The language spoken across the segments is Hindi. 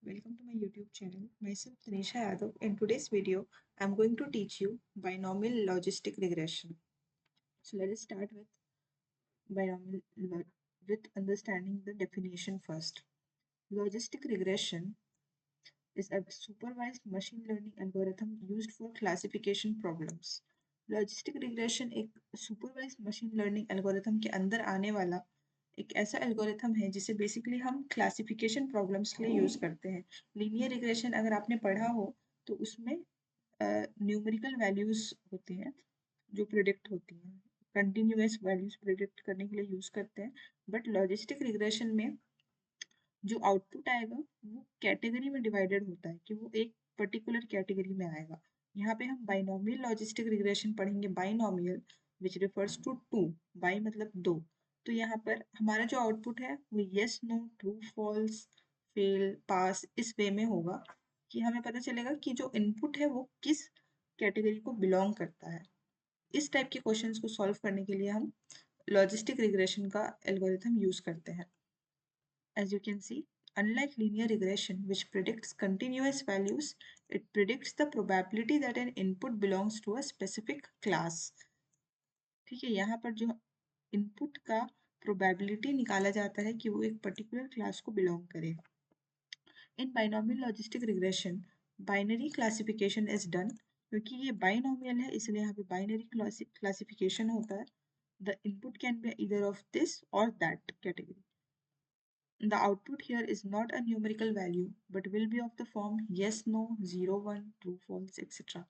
Welcome to my YouTube channel. Myself Tanisha Yadav. In today's video, I'm going to teach you binomial logistic regression. So let us start with binomial with understanding the definition first. Logistic regression is a supervised machine learning algorithm used for classification problems. Logistic regression एक सुपरवाइज्ड मशीन लर्निंग एल्गोरिथम के अंदर आने वाला एक ऐसा एल्गोरिथम है जिसे बेसिकली हम क्लासिफिकेशन प्रॉब्लम्स के लिए यूज करते हैं। लीनियर रिग्रेशन अगर आपने पढ़ा हो तो उसमें न्यूमेरिकल वैल्यूज होती हैं जो प्रिडिक्ट होती हैं, कंटिन्यूअस वैल्यूज प्रिडिक्ट करने के लिए यूज करते हैं। बट लॉजिस्टिक रिग्रेशन में जो आउटपुट आएगा वो कैटेगरी में डिवाइडेड होता है कि वो एक पर्टिकुलर कैटेगरी में आएगा। यहाँ पे हम बाइनोमियल लॉजिस्टिक रिग्रेशन पढ़ेंगे। Binomial which refers to two, bi मतलब दो। तो यहाँ पर हमारा जो आउटपुट है वो yes no true false fail pass इस वे में होगा कि हमें पता चलेगा कि जो इनपुट है वो किस कैटेगरी को बिलोंग करता है। इस टाइप के क्वेश्चंस को सॉल्व करने के लिए हम लॉजिस्टिक रिग्रेशन का एल्गोरिथम यूज करते हैं। As you can see, unlike linear regression, which predicts continuous values, it predicts the probability that an input belongs to a specific class. ठीक है, यहाँ पर जो इनपुट का प्रोबेबिलिटी निकाला जाता है कि वो एक पर्टिकुलर क्लास को बिलोंग करेगा। In binomial logistic regression binary classification is done. क्योंकि ये बाइनोमियल है इसलिए यहाँ पे बाइनरी क्लासिफिकेशन होता है। The input can be either of this or that category. The output here is not a numerical value but will be of the form yes, no, 0, 1, true, false, etc.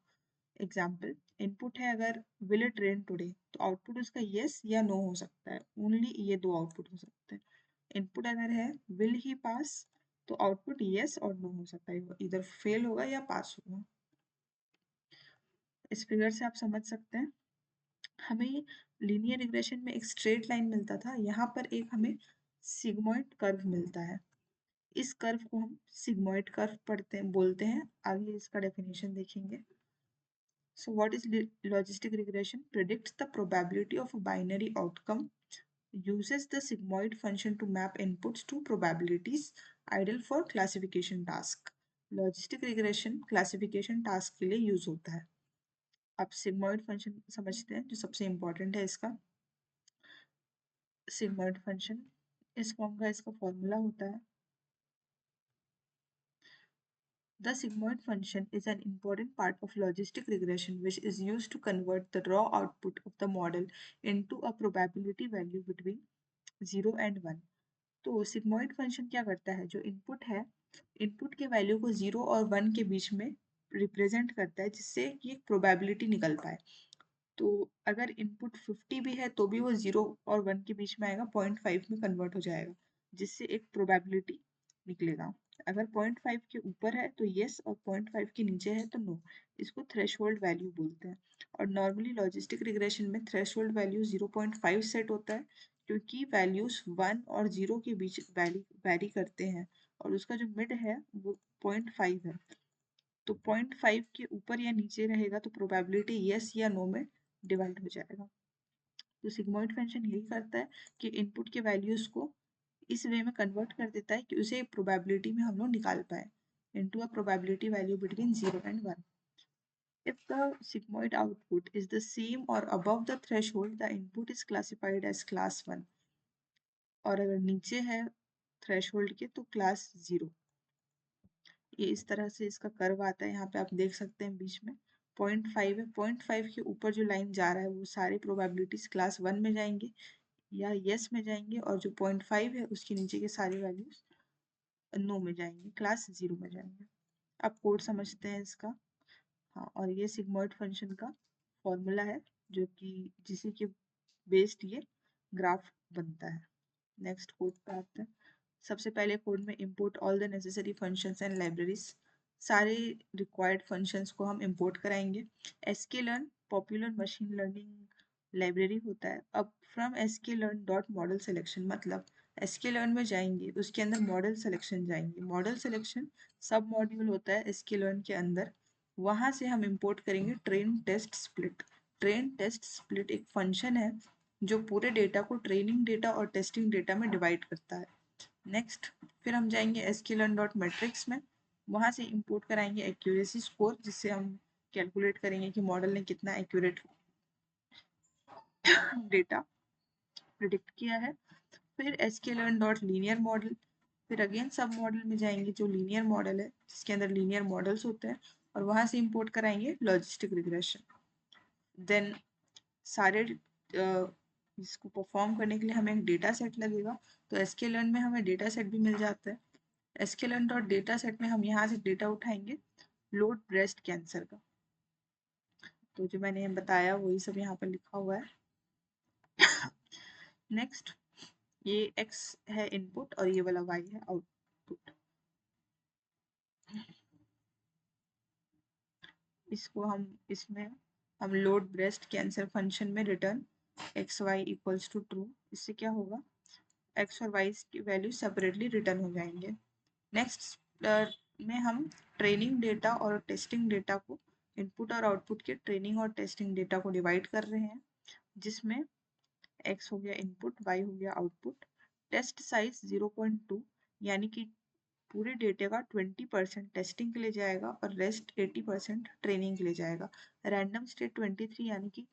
Example, input है अगर will it rain today तो output उसका yes या no हो सकता है। Only ये दो output हो सकते हैं। Input अगर है will he pass तो output yes और no हो सकता है, इधर fail होगा या pass होगा। इस फिगर से आप समझ सकते हैं हमें लीनियर रिग्रेशन में एक स्ट्रेट लाइन मिलता था, यहाँ पर एक हमें सिग्मॉइड कर्व मिलता है। इस कर्व को हम सिग्मॉइड कर्व पढ़ते हैं बोलते हैं। आगे इसका डेफिनेशन देखेंगे। So what is logistic regression? Predicts the probability of a binary outcome, uses the sigmoid function to map inputs to probabilities, ideal for classification task. Logistic regression classification task के लिए यूज होता है। आप सिग्मॉइड फंक्शन समझते हैं जो सबसे इंपॉर्टेंट है इसका। सिग्मॉइड फंक्शन इस फॉर्म का इसका फॉर्मूला होता है। The sigmoid function is an important part of logistic regression which is used to convert the raw output of the model into a probability value between 0 and 1. तो sigmoid function क्या करता है? जो इनपुट है, इनपुट के वैल्यू को 0 और 1 के बीच में रिप्रेजेंट करता है जिससे कि एक प्रोबेबिलिटी निकल पाए। तो अगर इनपुट 50 भी है तो भी वो 0 और 1 के बीच में आएगा, 0.5 में कन्वर्ट हो जाएगा जिससे एक प्रोबेबिलिटी निकलेगा। अगर 0.5 के ऊपर है तो यस और 0.5 के नीचे है तो नो। इसको थ्रेशोल्ड वैल्यू बोलते हैं। और नॉर्मली लॉजिस्टिक रिग्रेशन में थ्रेशोल्ड वैल्यू 0.5 सेट होता है क्योंकि वैल्यूज 1 और 0 के बीच वैरी करते हैं और उसका जो मिड है वो 0.5 है। तो 0.5 के ऊपर या नीचे रहेगा तो प्रोबेबिलिटी यस या नो में डिवाइड हो जाएगा। तो सिग्मॉइड फंक्शन यही करता है कि इनपुट के वैल्यूज को इस वे में कन्वर्ट कर देता है कि उसे प्रोबेबिलिटी में हम लोग निकाल पाए into a probability value between 0 and 1. If the sigmoid output is the same or above the threshold, the input is classified as class 1. और अगर नीचे है थ्रेशोल्ड के तो क्लास 0। ये इस तरह से इसका कर्व आता है। यहाँ पे आप देख सकते हैं बीच में 0.5 है। 0.5 के ऊपर जो लाइन जा रहा है वो सारे प्रोबेबिलिटीज क्लास 1 में जाएंगे या यस में जाएंगे, और जो 0.5 है उसके नीचे के सारे वैल्यूज नो में जाएंगे, क्लास 0 में जाएंगे। आप कोड समझते हैं इसका। हाँ, और ये सिग्मॉइड फंक्शन का फॉर्मूला है जो कि जिसी के बेस्ड ये ग्राफ बनता है। नेक्स्ट कोड पे आते हैं। सबसे पहले कोड में import all the necessary functions and libraries, सारे रिक्वायर्ड फंक्शंस को हम इंपोर्ट कराएंगे। sklearn popular machine learning library होता है। अब from sklearn dot model selection मतलब sklearn में जाएंगे उसके अंदर मॉडल सिलेक्शन जाएंगे। मॉडल सिलेक्शन सब मॉड्यूल होता है sklearn के अंदर, वहां से हम इंपोर्ट करेंगे train test split. Train test split एक फंक्शन है जो पूरे डेटा को ट्रेनिंग डेटा और टेस्टिंग डेटा में डिवाइड करता है। नेक्स्ट फिर हम जाएंगे sklearn डॉट मैट्रिक्स में, वहाँ से इंपोर्ट कराएंगे एक्यूरेसी स्कोर, जिससे हम कैलकुलेट करेंगे कि मॉडल ने कितना एक्यूरेट डेटा प्रिडिक्ट किया है। फिर sklearn डॉट लीनियर मॉडल, फिर अगेन सब मॉडल में जाएंगे जो लीनियर मॉडल है जिसके अंदर लीनियर मॉडल्स होते हैं, और वहाँ से इंपोर्ट कराएंगे लॉजिस्टिक रिग्रेशन। देन सारे इसको परफॉर्म करने के लिए हमें एक डेटा सेट लगेगा, तो sklearn में हमें डेटा सेट भी मिल जाता है। sklearn डॉट डेटा सेट में हम यहाँ से डेटा उठाएंगे लोड ब्रेस्ट कैंसर का, तो जो मैंने बताया वही सब यहाँ पर लिखा हुआ है। नेक्स्ट, ये x है इनपुट और ये वाला y है आउटपुट। इसको हम इसमें हम लोड ब्रेस्ट कैंसर फंक्शन में return X Y equals to true, इससे क्या होगा, एक्स और वाई की वैल्यू सेपरेटली रिटर्न हो जाएंगे। नेक्स्ट में हम ट्रेनिंग डेटा और टेस्टिंग डेटा को, इनपुट और आउटपुट के ट्रेनिंग और टेस्टिंग डेटा को डिवाइड कर रहे हैं, जिसमें x हो गया इनपुट, y हो गया आउटपुट। टेस्ट साइज 0.2, यानी कि पूरे डेटा का 20% टेस्टिंग के लिए जाएगा और रेस्ट 80% ट्रेनिंग के लिए जाएगा। रैंडम स्टेट 23, यानी कि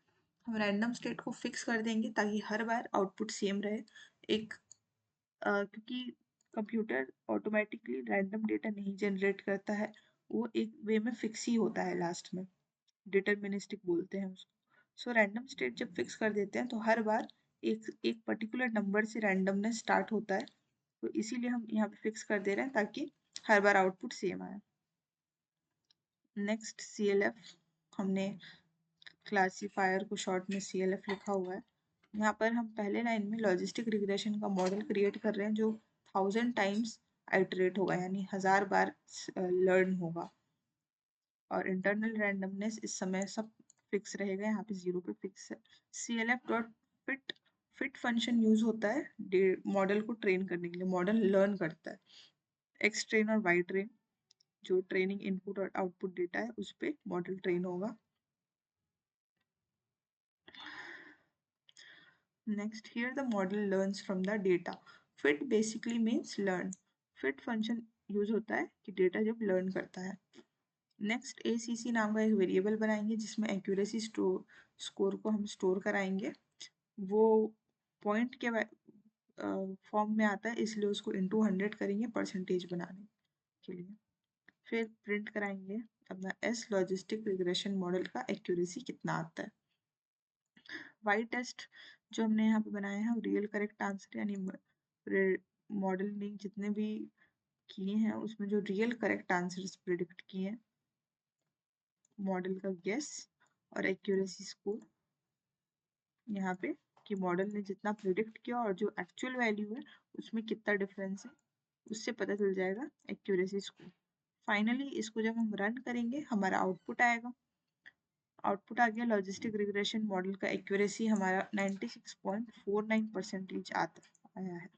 हम रैंडम स्टेट को फिक्स कर देंगे ताकि हर बार आउटपुट सेम रहे। एक क्योंकि कंप्यूटर ऑटोमेटिकली रैंडम डेटा नहीं जनरेट करता है, वो एक वे में फिक्स ही होता है, लास्ट में डिटर्मिनिस्टिक बोलते हैं उसको। सो रैंडम स्टेट जब फिक्स कर देते हैं तो हर बार एक एक पर्टिकुलर नंबर से रैंडमनेस स्टार्ट होता है, तो इसीलिए हम यहाँ पे फिक्स कर दे रहे हैं ताकि हर बार आउटपुट सेम आए। नेक्स्ट CLF, हमने क्लासीफायर को शॉर्ट में CLF लिखा हुआ है। यहाँ पर हम पहले लाइन में लॉजिस्टिक रिग्रेशन का मॉडल क्रिएट कर रहे हैं जो 1000 टाइम्स आइटरेट होगा, यानी 1000 बार लर्न होगा, और इंटरनल रैंडमनेस इस समय सब फिक्स रहेगा, यहाँ पे 0 पे फिक्स है। CLF dot fit, fit function use होता है मॉडल को ट्रेन करने के लिए, मॉडल लर्न करता है। एक्स ट्रेन और वाई ट्रेन, जो ट्रेनिंग इनपुट और आउटपुट डेटा है उस पे मॉडल ट्रेन होगा। Next, here the model learns from the data. Fit basically means learn, fit function use होता है कि डेटा जब लर्न करता है। नेक्स्ट, ACC नाम का एक वेरिएबल बनाएंगे जिसमें एक्यूरेसी स्कोर को हम स्टोर कराएंगे, वो पॉइंट के फॉर्म में आता है, इसलिए उसको इंटू 100 करेंगे परसेंटेज बनाने के लिए। फिर प्रिंट कराएंगे अपना S लॉजिस्टिक रिग्रेशन मॉडल का एक्यूरेसी कितना आता है। वाई टेस्ट जो हमने यहाँ पे बनाया है वो रियल करेक्ट आंसर, यानी मॉडल ने जितने भी किए हैं उसमें जो रियल करेक्ट आंसर्स प्रिडिक्ट किए हैं, मॉडल का गेस और एक्यूरेसी स्कोर यहाँ पे कि मॉडल ने जितना प्रिडिक्ट किया और जो एक्चुअल वैल्यू है उसमें कितना डिफरेंस है, उससे पता चल जाएगा एक्यूरेसी स्कोर। फाइनली इसको जब हम रन करेंगे हमारा आउटपुट आएगा, आउटपुट आ गया लॉजिस्टिक रिग्रेशन मॉडल का एक्यूरेसी हमारा 96.49% आया है।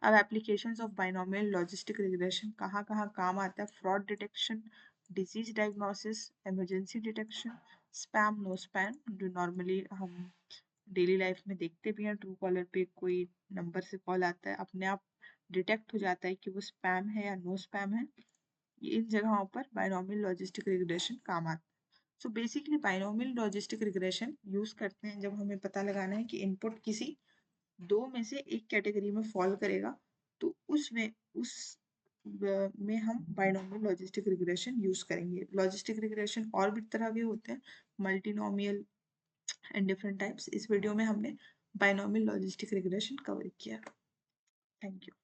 अब applications of binomial logistic regression कहाँ कहाँ काम आता है, fraud detection, disease diagnosis, emergency detection, spam no spam, जो नॉर्मली हम डेली लाइफ में देखते भी हैं, ट्रू कॉलर पे कोई नंबर से कॉल आता है अपने आप डिटेक्ट हो जाता है कि वो स्पैम है या नो स्पैम है, इन जगहों पर बाइनोमियल लॉजिस्टिक रिग्रेशन काम आता है। So basically binomial logistic regression use करते हैं जब हमें पता लगाना है कि इनपुट किसी दो में से एक कैटेगरी में फॉल करेगा, तो उस में हम बाइनोमियल लॉजिस्टिक रिग्रेशन यूज करेंगे। लॉजिस्टिक रिग्रेशन और भी तरह के होते हैं, मल्टीनोमियल एंड डिफरेंट टाइप्स। इस वीडियो में हमने बाइनोमियल लॉजिस्टिक रिग्रेशन कवर किया। Thank you.